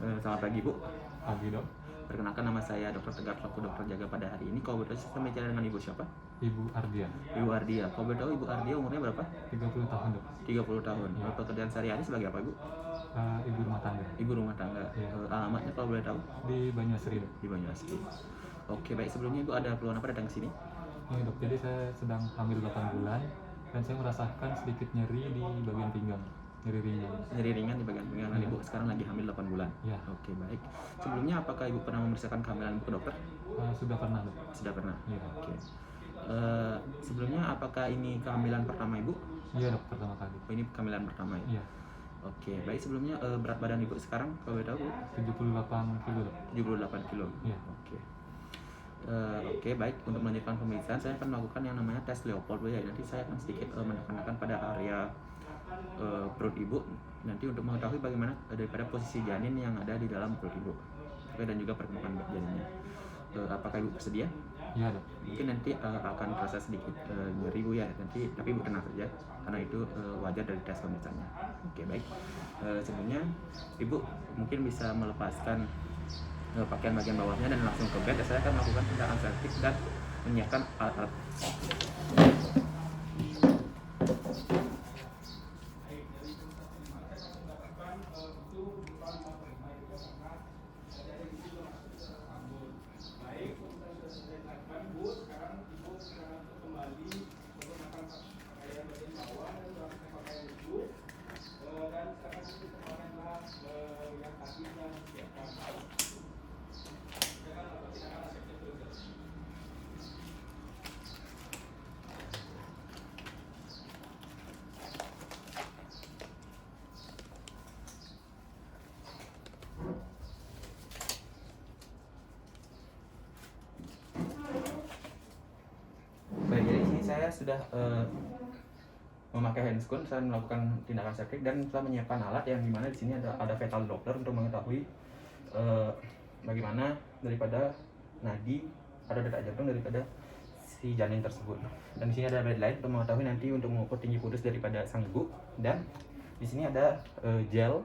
Selamat pagi Bu. Pagi dok, Perkenalkan nama saya Dr. Tegar selaku dokter jaga pada hari ini. Kalau boleh saya bicara dengan Ibu siapa? Ibu Ardia, Ibu Ardia. Kalau boleh tahu Ibu Ardia umurnya berapa? 30 tahun dok. 30 tahun. Ya. Pekerjaan sehari-hari sebagai apa Ibu? Ibu rumah tangga Ibu rumah tangga. Ya. Alamatnya kalau boleh tahu? di Banyuasri dok. Di Banyuasri. Oke, baik, sebelumnya Ibu ada keluhan apa datang ke sini? Ini dok, jadi saya sedang hamil 8 bulan dan saya merasakan sedikit nyeri di bagian pinggang, nyeri ringan. Nyeri ringan di bagian pinggang. Ya. Ibu sekarang lagi hamil 8 bulan. Ya. Oke, baik. Sebelumnya apakah Ibu pernah memeriksakan kehamilan Ibu ke dokter? Sudah pernah dok. Sudah pernah. Ya. Oke. Sebelumnya apakah ini kehamilan pertama Ibu? Iya dok, pertama kali. Oh, ini kehamilan pertama ya? Iya. Oke, baik, sebelumnya berat badan Ibu sekarang kalau boleh tahu Bu? 78 kilo dok. 78 kilo. Iya. Oke. Oke, baik, untuk melanjutkan pemeriksaan saya akan melakukan yang namanya tes Leopold Bu ya. Nanti saya akan sedikit menekan pada area perut Ibu nanti untuk mengetahui bagaimana daripada posisi janin yang ada di dalam perut Ibu. Oke, dan juga perkembangan janinnya. Apakah Ibu bersedia? Iya dok. Mungkin nanti akan terasa sedikit nyeri Bu ya, nanti tapi Ibu tenang saja karena itu wajar dari tes pemeriksaannya. Oke, baik. Sebelumnya Ibu mungkin bisa melepaskan pakaian bagian bawahnya dan langsung ke bed. Saya akan melakukan tindakan selektif dan menyiapkan alat-alat. Baik, jadi di sini saya sudah memakai handscoon, saya melakukan tindakan septic dan telah menyiapkan alat yang dimana di sini ada fetal doppler untuk mengetahui bagaimana daripada nadi atau detak jantung daripada si janin tersebut. Dan di sini ada bedline untuk mengetahui nanti untuk mengukur tinggi pudus daripada sang ibu, dan di sini ada gel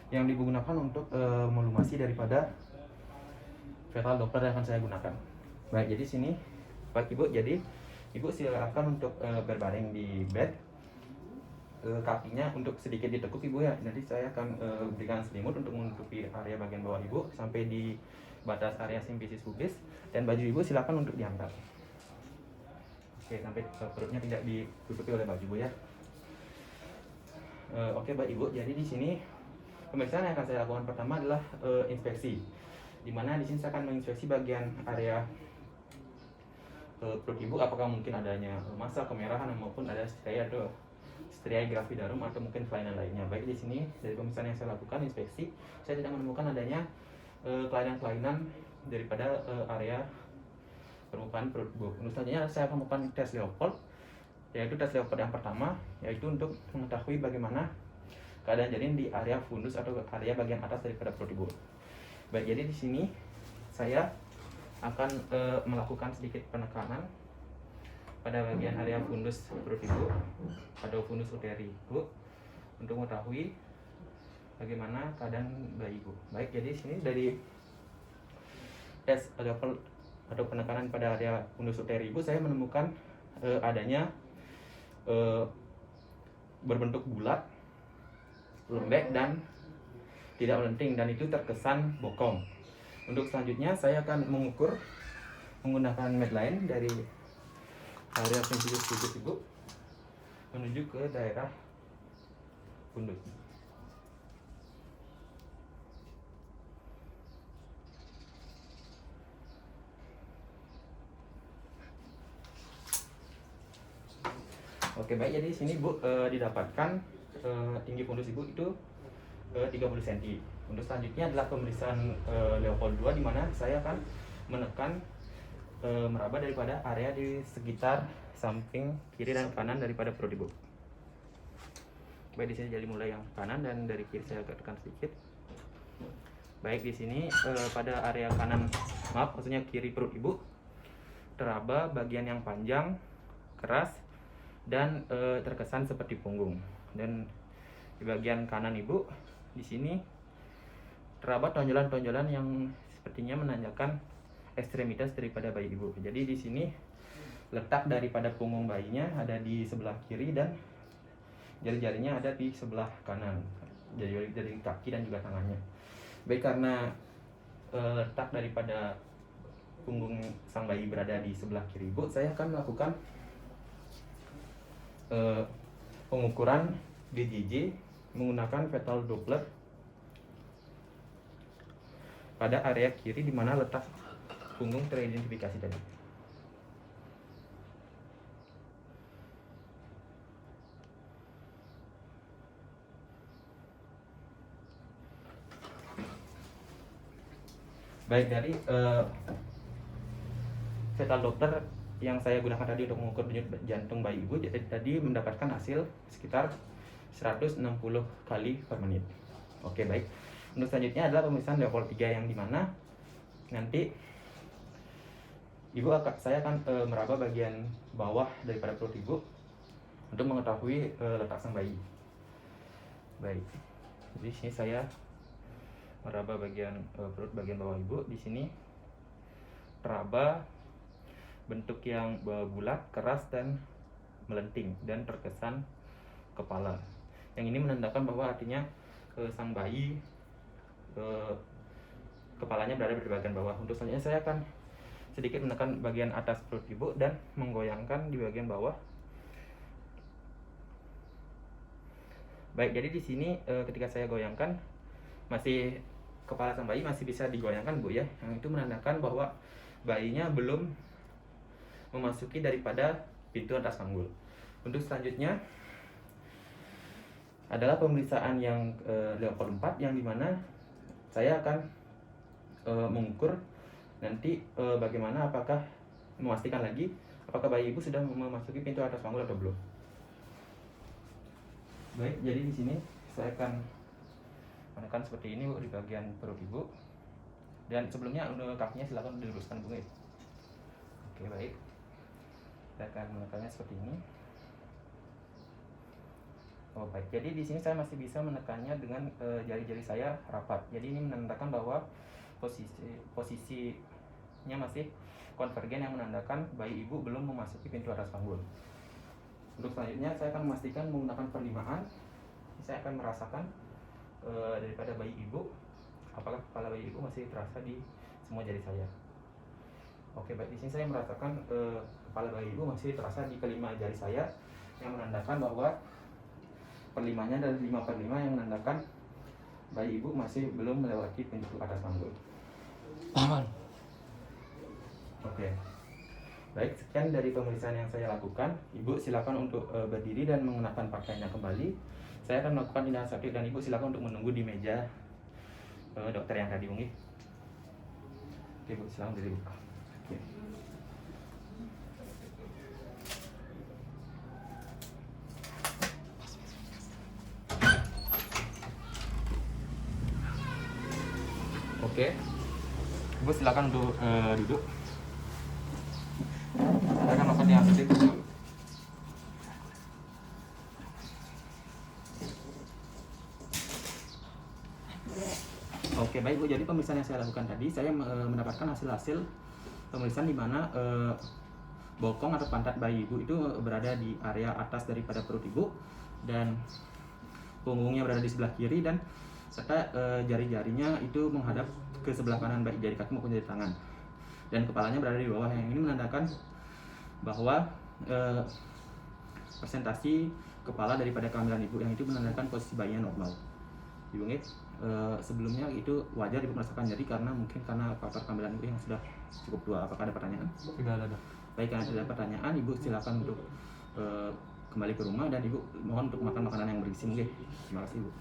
yang digunakan untuk melumasi daripada fetal doppler yang akan saya gunakan. Baik, jadi sini Pak Ibu, jadi Ibu silakan untuk berbaring di bed, kakinya untuk sedikit ditekuk Ibu ya. Nanti saya akan berikan selimut untuk menutupi area bagian bawah Ibu sampai di batas area simfisis pubis, dan baju Ibu silakan untuk diangkat. Oke, sampai perutnya tidak ditutupi oleh baju Bu ya. Oke Bapak Ibu, jadi di sini pemeriksaan yang akan saya lakukan pertama adalah inspeksi, dimana di sini saya akan menginspeksi bagian area perut Ibu, apakah mungkin adanya massa, kemerahan, maupun ada striae atau striae gravidarum atau mungkin kelainan lainnya. Baik, di sini dari pemeriksaan yang saya lakukan inspeksi, saya tidak menemukan adanya kelainan-kelainan daripada area permukaan perut Ibu. Untuk selanjutnya saya akan melakukan tes Leopold, yaitu tes Leopold yang pertama, yaitu untuk mengetahui bagaimana keadaan janin di area fundus atau area bagian atas daripada perut Ibu. Baik, jadi di sini saya akan melakukan sedikit penekanan pada bagian area fundus perut Ibu atau fundus uteri Ibu untuk mengetahui bagaimana keadaan bayi Ibu. Baik, jadi di sini dari tes atau penekanan pada area fundus uteri Ibu, saya menemukan adanya berbentuk bulat, lembek, dan tidak melenting, dan itu terkesan bokong. Untuk selanjutnya saya akan mengukur menggunakan medline dari area simfisis pubis Ibu menuju ke daerah fundus. Oke, baik, jadi di sini Bu didapatkan tinggi fundus Ibu itu 30 cm. Untuk selanjutnya adalah pemeriksaan Leopold 2, di mana saya akan menekan meraba daripada area di sekitar samping kiri dan kanan daripada perut Ibu. Baik, di sini jadi mulai yang kanan dan dari kiri saya agak tekan sedikit. Baik, di sini pada area kanan, maksudnya kiri perut Ibu, teraba bagian yang panjang, keras, dan terkesan seperti punggung. Dan di bagian kanan Ibu, di sini terdapat tonjolan-tonjolan yang sepertinya menandakan ekstremitas daripada bayi ibu. Jadi di sini letak daripada punggung bayinya ada di sebelah kiri dan jari-jarinya ada di sebelah kanan, jari kaki dan juga tangannya. Baik, karena letak daripada punggung sang bayi berada di sebelah kiri ibu, saya akan melakukan pengukuran BJJ menggunakan fetal Doppler pada area kiri di mana letak punggung teridentifikasi tadi. Baik, dari fetal Doppler yang saya gunakan tadi untuk mengukur denyut jantung bayi ibu, jadi tadi mendapatkan hasil sekitar 160 kali per menit. Oke, baik. Untuk selanjutnya adalah pemeriksaan level 3 yang dimana nanti saya akan meraba bagian bawah daripada perut ibu untuk mengetahui letak sang bayi. Baik, jadi sini saya meraba bagian perut bagian bawah ibu. Di sini teraba bentuk yang bulat, keras dan melenting dan terkesan kepala. Yang ini menandakan bahwa artinya sang bayi kepalanya berada di bagian bawah. Untuk selanjutnya saya akan sedikit menekan bagian atas perut ibu dan menggoyangkan di bagian bawah. Baik, jadi di sini ketika saya goyangkan masih kepala sang bayi masih bisa digoyangkan Bu ya. Yang itu menandakan bahwa bayinya belum memasuki daripada pintu atas panggul. Untuk selanjutnya adalah pemeriksaan yang level 4 yang dimana saya akan mengukur nanti bagaimana apakah memastikan lagi apakah bayi ibu sudah memasuki pintu atas panggul atau belum. Baik, jadi di sini saya akan menekan seperti ini Bu di bagian perut ibu. Dan sebelumnya untuk kakinya silakan diluruskan Bu. Oke, baik. Saya akan menekannya seperti ini. Oh baik, jadi di sini saya masih bisa menekannya dengan jari-jari saya rapat. Jadi ini menandakan bahwa posisinya masih konvergen yang menandakan bayi ibu belum memasuki pintu atas panggul. Untuk selanjutnya saya akan memastikan menggunakan perlimaan. Saya akan merasakan daripada bayi ibu, apakah kepala bayi ibu masih terasa di semua jari saya. Oke baik, di sini saya merasakan kepala bayi ibu masih terasa di kelima jari saya, yang menandakan bahwa perlimanya adalah 5/5 yang menandakan bayi ibu masih belum melewati pintu atas panggul. Aman. Oke. Baik, sekian dari pemeriksaan yang saya lakukan. Ibu silakan untuk berdiri dan mengenakan pakaiannya kembali. Saya akan melakukan tindakan selanjutnya dan ibu silakan untuk menunggu di meja dokter yang tadi Ungi. Oke Bu, silakan berdiri Bu. Oke. Oke, Ibu silakan untuk duduk. Saya akan melakukan diagnostik dulu. Oke baik Bu, jadi pemeriksaan yang saya lakukan tadi, saya mendapatkan hasil-hasil pemeriksaan di mana bokong atau pantat bayi ibu itu berada di area atas daripada perut ibu dan punggungnya berada di sebelah kiri dan serta jari-jarinya itu menghadap ke sebelah kanan baik jari kaki maupun jari tangan dan kepalanya berada di bawah. Yang ini menandakan bahwa presentasi kepala daripada kehamilan ibu yang itu menandakan posisi bayinya normal. Ibu sebelumnya itu wajar ibu merasakan nyeri karena mungkin karena faktor kehamilan ibu yang sudah cukup tua. Apakah ada pertanyaan? Tidak ada. Baik, karena tidak ada pertanyaan, ibu silakan untuk kembali ke rumah dan ibu mohon untuk makan makanan yang bergizi. Terima kasih Bu.